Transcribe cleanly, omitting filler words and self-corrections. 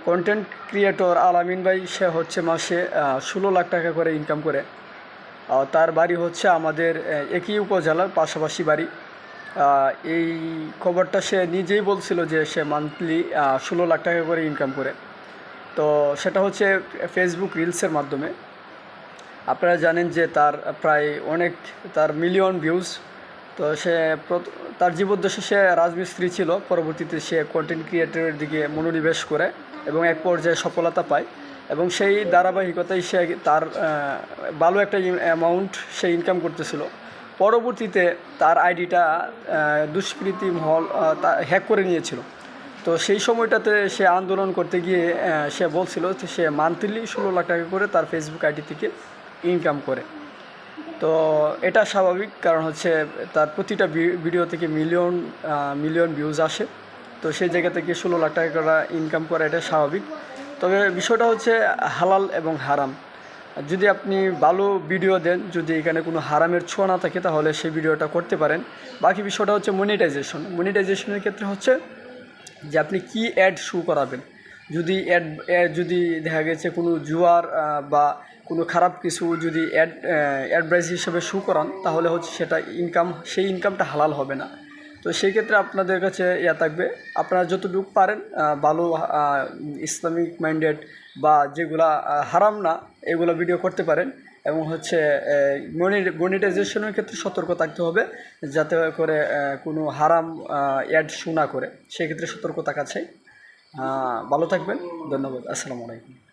Content creator আলামিন ভাই, সে হচ্ছে মাসে 16 লাখ টাকা করে ইনকাম করে। তার বাড়ি হচ্ছে আমাদের একই উপজেলার পাশাপাশি বাড়ি। এই খবরটা সে নিজেই বলছিল যে সে মান্থলি 16 লাখ টাকা করে ইনকাম করে। তো সেটা হচ্ছে ফেসবুক রিলসের মাধ্যমে। আপনারা জানেন যে তার প্রায় তার মিলিয়ন ভিউজ। তো সে তার জীবদ্দশায় সে রাজমিস্ত্রি ছিল, পরবর্তীতে সে কন্টেন্ট ক্রিয়েটরের দিকে মনোনিবেশ করে এবং এক পর্যায়ে সফলতা পায় এবং সেই ধারাবাহিকতায় সে তার ভালো একটা অ্যামাউন্ট সে ইনকাম করতেছিল। পরবর্তীতে তার আইডিটা দুষ্কৃতী মহল হ্যাক করে নিয়েছিল। তো সেই সময়টাতে সে আন্দোলন করতে গিয়ে সে বলছিল যে সে মান্থলি 16 লাখ টাকা করে তার ফেসবুক আইডি থেকে ইনকাম করে। তো এটা স্বাভাবিক, কারণ হচ্ছে তার প্রতিটা ভিডিও থেকে মিলিয়ন ভিউজ আসে। তো সেই জায়গা থেকে 16 লাখ টাকা করে ইনকাম করা এটা স্বাভাবিক। তবে বিষয়টা হচ্ছে হালাল এবং হারাম। যদি আপনি ভালো ভিডিও দেন, যদি এখানে কোনো হারামের ছোঁয়া না থাকে, তাহলে সেই ভিডিওটা করতে পারেন। বাকি বিষয়টা হচ্ছে মনিটাইজেশনের ক্ষেত্রে হচ্ছে যে আপনি কি অ্যাড শো করাবেন। যদি যদি দেখা গেছে কোনো জুয়ার বা কোনো খারাপ কিছু যদি অ্যাডভাইস হিসেবে শো করান, তাহলে হচ্ছে সেই ইনকামটা হালাল হবে না। তো সেই ক্ষেত্রে আপনাদের কাছে থাকবে, আপনারা যতটুকু পারেন ভালো ইসলামিক মাইন্ডেড বা যেগুলা হারাম না, এগুলো ভিডিও করতে পারেন। এবং হচ্ছে মনিটাইজেশনের ক্ষেত্রে সতর্ক থাকতে হবে, যাতে করে কোনো হারাম অ্যাড শো না করে। সেক্ষেত্রে সতর্ক থাকা চাই। ভালো থাকবেন, ধন্যবাদ, আসসালামু আলাইকুম।